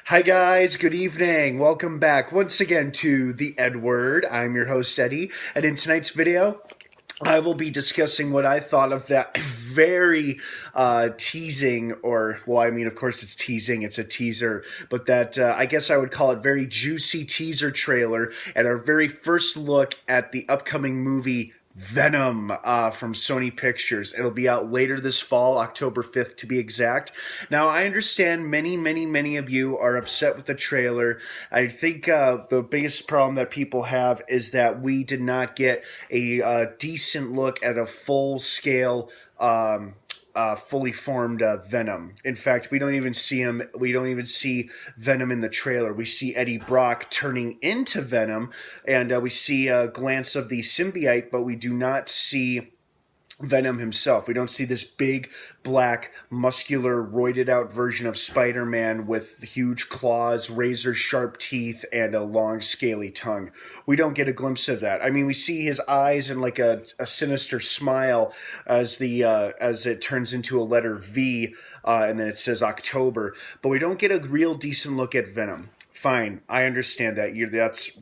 Hi guys, good evening. Welcome back once again to the EdWord. I'm your host Eddie, and in tonight's video, I will be discussing what I thought of that very teasing, of course it's teasing, it's a teaser, but that I guess I would call it very juicy teaser trailer and our very first look at the upcoming movie Venom from Sony Pictures. It'll be out later this fall, October 5th to be exact. Now, I understand many of you are upset with the trailer. I think the biggest problem that people have is that we did not get a decent look at a full-scale fully formed Venom. In fact, we don't even see him. We don't even see Venom in the trailer. We see Eddie Brock turning into Venom, and we see a glance of the symbiote, but we do not see Venom himself. We don't see this big, black, muscular, roided out version of Spider-Man with huge claws, razor-sharp teeth, and a long, scaly tongue. We don't get a glimpse of that. I mean, we see his eyes and like a sinister smile as it turns into a letter V, and then it says October. But we don't get a real decent look at Venom. Fine, I understand that.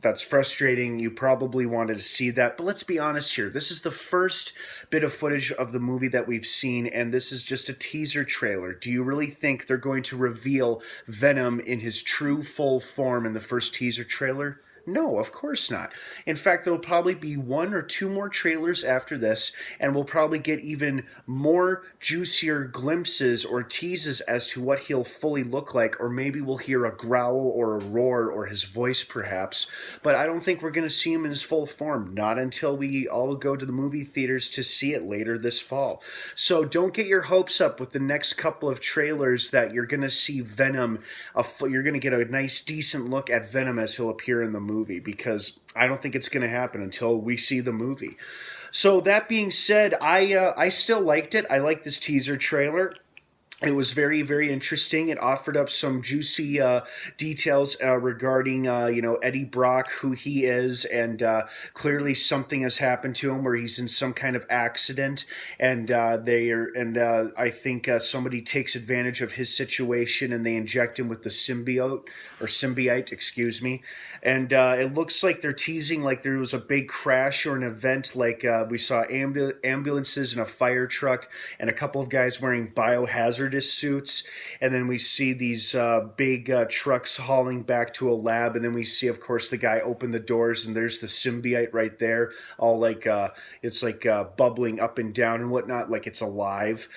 That's frustrating. You probably wanted to see that, but let's be honest here. This is the first bit of footage of the movie that we've seen, and this is just a teaser trailer. Do you really think they're going to reveal Venom in his true full form in the first teaser trailer? No, of course not. In fact, there'll probably be one or two more trailers after this, and we'll probably get even more juicier glimpses or teases as to what he'll fully look like, or maybe we'll hear a growl or a roar or his voice perhaps, but I don't think we're going to see him in his full form, not until we all go to the movie theaters to see it later this fall. So don't get your hopes up with the next couple of trailers that you're going to see Venom, you're going to get a nice decent look at Venom as he'll appear in the movie, because I don't think it's going to happen until we see the movie. So that being said, I still liked it. I liked this teaser trailer. It was very interesting. It offered up some juicy details regarding Eddie Brock, who he is, and clearly something has happened to him where he's in some kind of accident, and I think somebody takes advantage of his situation and they inject him with the symbiote, excuse me. And it looks like they're teasing like there was a big crash or an event, like we saw ambulances and a fire truck and a couple of guys wearing biohazard suits, and then we see these big trucks hauling back to a lab, and then we see, of course, the guy open the doors, and there's the symbiote right there, all like it's like bubbling up and down and whatnot, like it's alive.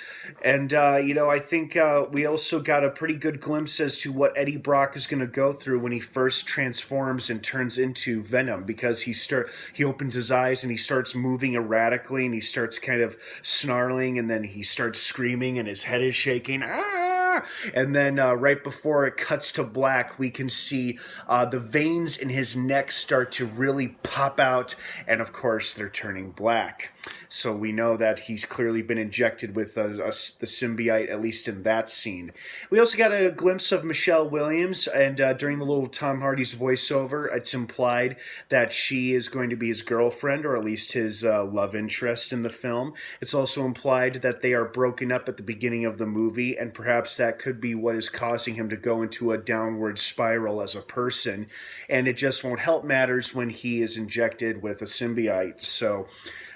And I think we also got a pretty good glimpse as to what Eddie Brock is going to go through when he first transforms and turns into Venom, because he opens his eyes and he starts moving erratically, and he starts kind of snarling, and then he starts screaming, and his head is shaking. Ah! And then right before it cuts to black, we can see the veins in his neck start to really pop out, and of course they're turning black. So we know that he's clearly been injected with the symbiote, at least in that scene. We also got a glimpse of Michelle Williams, and during the little Tom Hardy's voiceover, it's implied that she is going to be his girlfriend, or at least his love interest in the film. It's also implied that they are broken up at the beginning of the movie, and perhaps that could be what is causing him to go into a downward spiral as a person, and it just won't help matters when he is injected with a symbiote. So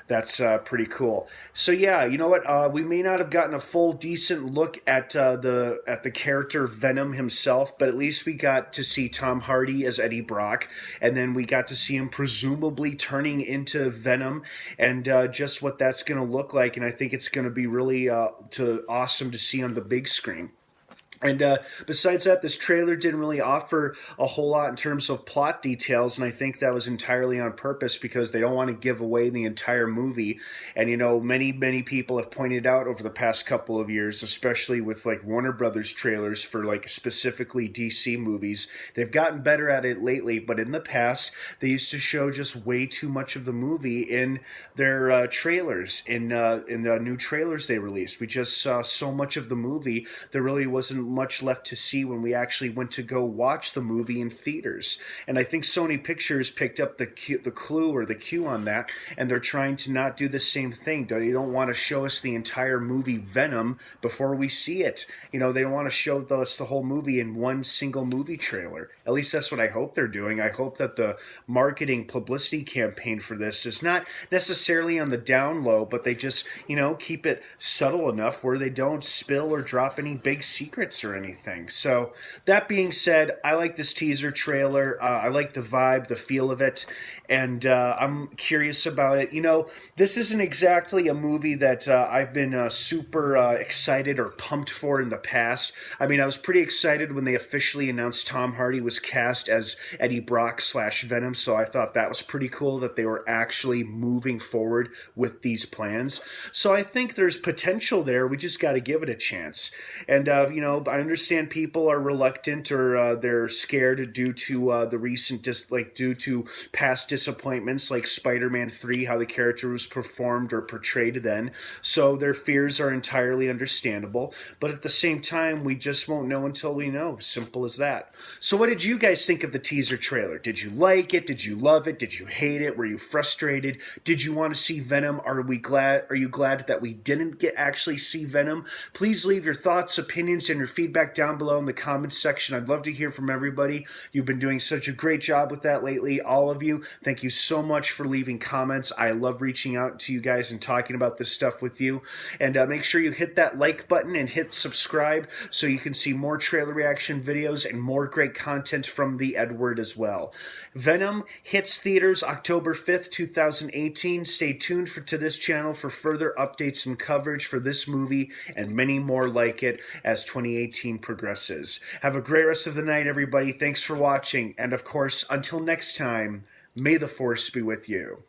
that's pretty cool. So yeah, you know what? We may not have gotten a full decent look at the character Venom himself, but at least we got to see Tom Hardy as Eddie Brock, and then we got to see him presumably turning into Venom, and just what that's going to look like. And I think it's going to be really awesome to see on the big screen. And besides that, this trailer didn't really offer a whole lot in terms of plot details, and I think that was entirely on purpose because they don't want to give away the entire movie. And many people have pointed out over the past couple of years, especially with like Warner Brothers trailers for like specifically DC movies, they've gotten better at it lately. But in the past, they used to show just way too much of the movie in their trailers. In the new trailers they released, we just saw so much of the movie there really wasn't much left to see when we actually went to go watch the movie in theaters. And I think Sony Pictures picked up the clue or the cue on that, and they're trying to not do the same thing. They don't want to show us the entire movie Venom before we see it. They don't want to show us the whole movie in one single movie trailer. At least that's what I hope they're doing. I hope that the marketing publicity campaign for this is not necessarily on the down low, but they just, keep it subtle enough where they don't spill or drop any big secrets or anything. So that being said, I like this teaser trailer. I like the vibe, the feel of it, and I'm curious about it. This isn't exactly a movie that I've been super excited or pumped for in the past. I mean, I was pretty excited when they officially announced Tom Hardy was cast as Eddie Brock / Venom, so I thought that was pretty cool that they were actually moving forward with these plans. So I think there's potential there. We just got to give it a chance. And, I understand people are reluctant or they're scared due to the recent, due to past disappointments like Spider-Man 3, how the character was performed or portrayed then. So their fears are entirely understandable. But at the same time, we just won't know until we know. Simple as that. So what did you guys think of the teaser trailer? Did you like it? Did you love it? Did you hate it? Were you frustrated? Did you want to see Venom? Are you glad that we didn't actually see Venom? Please leave your thoughts, opinions, and your feedback down below in the comments section. I'd love to hear from everybody. You've been doing such a great job with that lately, all of you. Thank you so much for leaving comments. I love reaching out to you guys and talking about this stuff with you. And make sure you hit that like button and hit subscribe so you can see more trailer reaction videos and more great content from the EdWord as well. Venom hits theaters October 5th, 2018. Stay tuned to this channel for further updates and coverage for this movie and many more like it as 2018 progresses. Have a great rest of the night, everybody. Thanks for watching. And of course, until next time, may the Force be with you.